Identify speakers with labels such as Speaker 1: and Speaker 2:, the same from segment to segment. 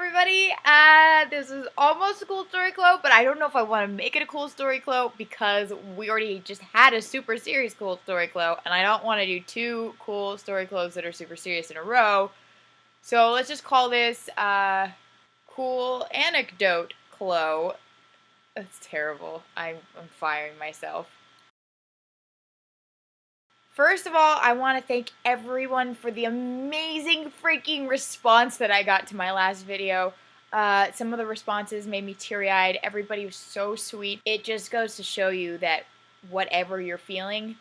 Speaker 1: everybody. This is almost a cool story, Chlo, but I don't know if I want to make it a cool story, Chlo, because we already just had a super serious cool story, Chlo, and I don't want to do two cool story Chlos that are super serious in a row. So let's just call this cool anecdote, Chlo. That's terrible. I'm firing myself. First of all, I want to thank everyone for the amazing freaking response that I got to my last video. Some of the responses made me teary-eyed. Everybody was so sweet. It just goes to show you that whatever you're feeling,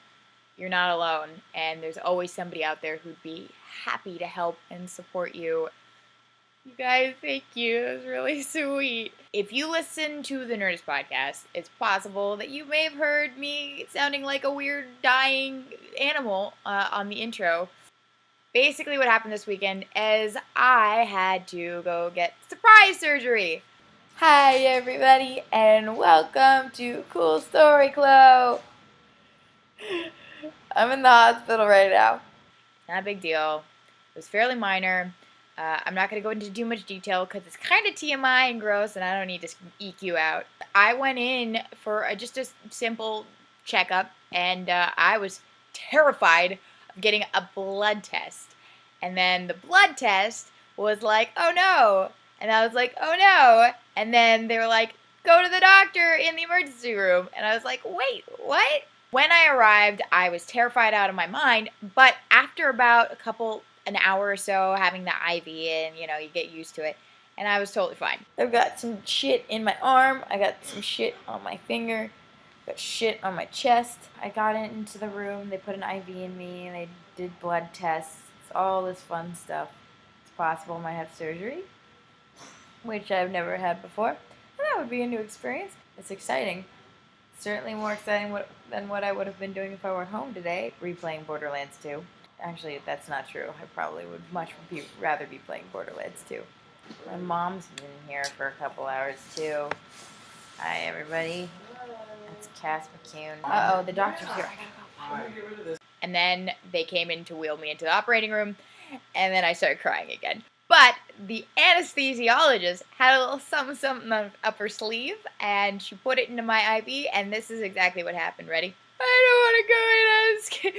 Speaker 1: you're not alone. And there's always somebody out there who'd be happy to help and support you. You guys, thank you. It was really sweet. If you listen to the Nerdist podcast, it's possible that you may have heard me sounding like a weird dying animal on the intro. Basically what happened this weekend is I had to go get surprise surgery. Hi everybody and welcome to Cool Story Chlo. I'm in the hospital right now. Not a big deal. It was fairly minor. I'm not going to go into too much detail because it's kind of TMI and gross and I don't need to eek you out. I went in for just a simple checkup and I was terrified of getting a blood test. And then the blood test was like, oh no. And I was like, oh no. And then they were like, go to the doctor in the emergency room. And I was like, wait, what? When I arrived, I was terrified out of my mind. But after about an hour or so having the IV in, you get used to it. And I was totally fine. I've got some shit in my arm. I got some shit on my finger. Got shit on my chest. I got into the room. They put an IV in me and they did blood tests. It's all this fun stuff. It's possible I might have surgery, which I've never had before. And that would be a new experience. It's exciting. Certainly more exciting than what I would have been doing if I were at home today, replaying Borderlands 2. Actually, that's not true. I probably would rather be playing Borderlands 2. My mom's been here for a couple hours, too. Hi, everybody. That's Cass McCune. Uh-oh, the doctor's here. I gotta go. And then they came in to wheel me into the operating room, and then I started crying again. But the anesthesiologist had a little something up her sleeve, and she put it into my IV, and this is exactly what happened. Ready? I don't want to go in.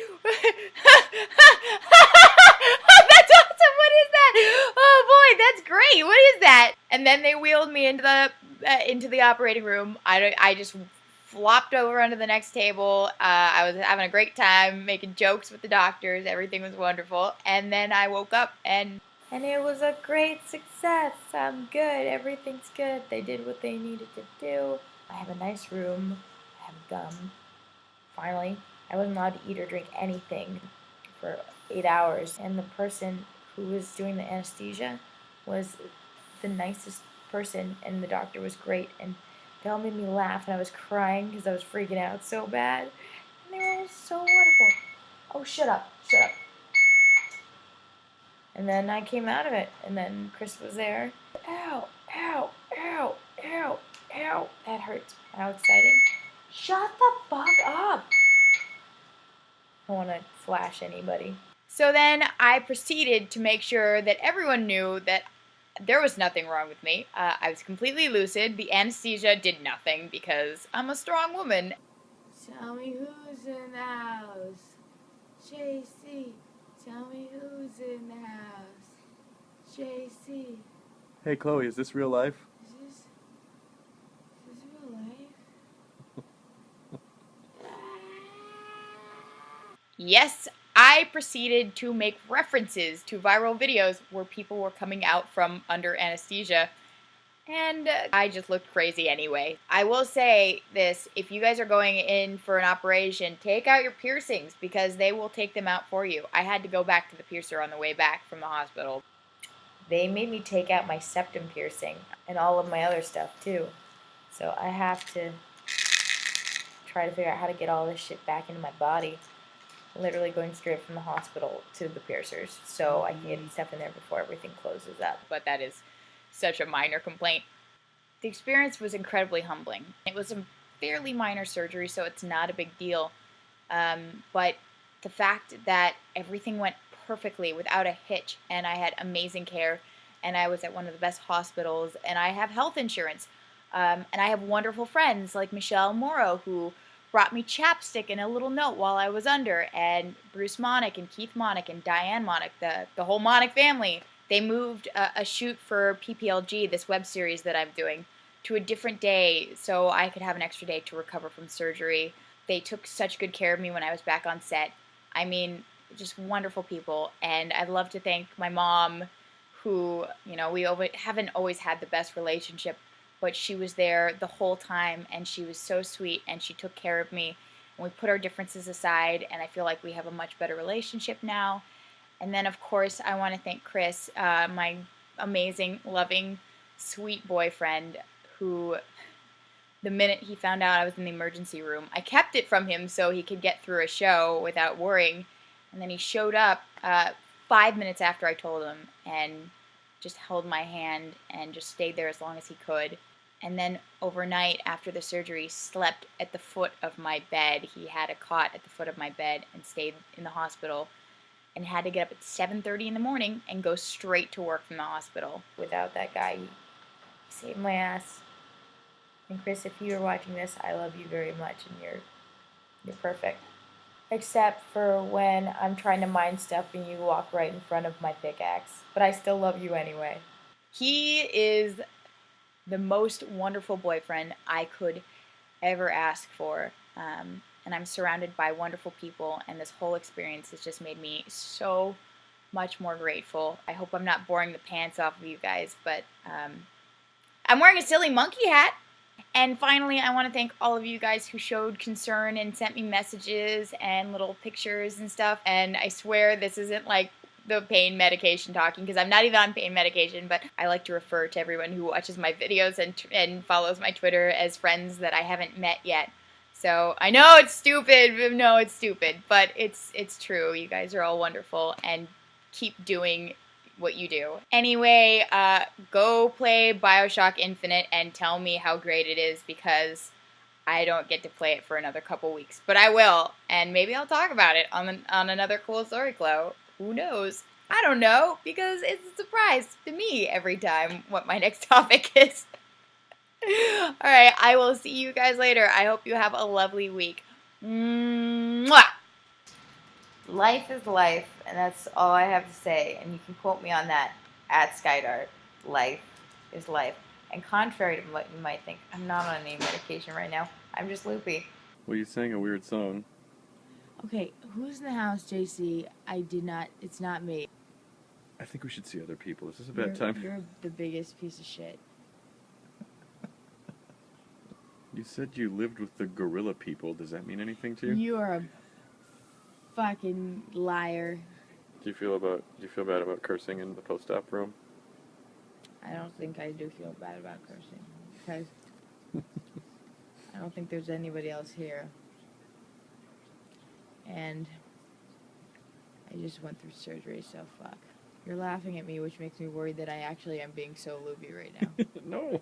Speaker 1: That's awesome. What is that? Oh boy, that's great. What is that? And then they wheeled me into the operating room. I just flopped over onto the next table. I was having a great time making jokes with the doctors. Everything was wonderful. And then I woke up and it was a great success. I'm good. Everything's good. They did what they needed to do. I have a nice room. I have gum. Finally, I wasn't allowed to eat or drink anything for 8 hours. And the person who was doing the anesthesia was the nicest person, and the doctor was great. And they all made me laugh, and I was crying because I was freaking out so bad. And they were all so wonderful. Oh, shut up. Shut up. And then I came out of it, and then Chris was there. Ow, ow, ow, ow, ow. That hurts. How exciting. Shut the fuck up. I don't want to flash anybody. So then I proceeded to make sure that everyone knew that there was nothing wrong with me. I was completely lucid. The anesthesia did nothing because I'm a strong woman. Tell me who's in the house. JC. Tell me who's in the house. JC.
Speaker 2: Hey Chloe, is this real life?
Speaker 1: Is this real life? Yes, I proceeded to make references to viral videos where people were coming out from under anesthesia, and I just looked crazy anyway. I will say this, if you guys are going in for an operation, take out your piercings because they will take them out for you. I had to go back to the piercer on the way back from the hospital. They made me take out my septum piercing and all of my other stuff too. So I have to try to figure out how to get all this shit back into my body. Literally going straight from the hospital to the piercers so I can get stuff in there before everything closes up. But that is such a minor complaint. The experience was incredibly humbling. It was a fairly minor surgery, so it's not a big deal. But the fact that everything went perfectly without a hitch and I had amazing care and I was at one of the best hospitals, and I have health insurance. And I have wonderful friends like Michelle Morrow, who brought me chapstick and a little note while I was under, and Bruce Monick and Keith Monick and Diane Monick, the whole Monick family. They moved a shoot for PPLG, this web series that I'm doing, to a different day so I could have an extra day to recover from surgery. They took such good care of me when I was back on set. I mean, just wonderful people. And I'd love to thank my mom, who, we haven't always had the best relationship, but she was there the whole time, and she was so sweet, and she took care of me. And we put our differences aside, and I feel like we have a much better relationship now. And then, of course, I want to thank Chris, my amazing, loving, sweet boyfriend, who, the minute he found out I was in the emergency room, I kept it from him so he could get through a show without worrying. And then he showed up 5 minutes after I told him and just held my hand and just stayed there as long as he could. And then overnight after the surgery, slept at the foot of my bed. He had a cot at the foot of my bed and stayed in the hospital, and had to get up at 7:30 in the morning and go straight to work from the hospital. Without that guy, he saved my ass. And Chris, if you're watching this, I love you very much, and you're perfect. Except for when I'm trying to mine stuff and you walk right in front of my pickaxe. But I still love you anyway. He is the most wonderful boyfriend I could ever ask for. And I'm surrounded by wonderful people, and this whole experience has just made me so much more grateful. I hope I'm not boring the pants off of you guys, but I'm wearing a silly monkey hat. And finally, I want to thank all of you guys who showed concern and sent me messages and little pictures and stuff. And I swear this isn't like the pain medication talking, because I'm not even on pain medication, but I like to refer to everyone who watches my videos and follows my Twitter as friends that I haven't met yet. So I know it's stupid, but it's true. You guys are all wonderful, and keep doing what you do. Anyway, go play BioShock Infinite and tell me how great it is, because I don't get to play it for another couple weeks, but I will, and maybe I'll talk about it on another cool story, Chlo. Who knows? I don't know, because it's a surprise to me every time what my next topic is. Alright, I will see you guys later. I hope you have a lovely week. Mwah! Life is life, and that's all I have to say. And you can quote me on that at Skydart. Life is life. And contrary to what you might think, I'm not on any medication right now. I'm just loopy.
Speaker 2: Well, you sang a weird song.
Speaker 1: Okay, who's in the house, JC? It's not me.
Speaker 2: I think we should see other people. Is this a bad time?
Speaker 1: You're the biggest piece of shit.
Speaker 2: You said you lived with the gorilla people. Does that mean anything to you?
Speaker 1: You are a fucking liar.
Speaker 2: Do you feel bad about cursing in the post-op room?
Speaker 1: I don't think I do feel bad about cursing, because I don't think there's anybody else here. And I just went through surgery, so fuck. You're laughing at me, which makes me worried that I actually am being so loopy right now.
Speaker 2: No.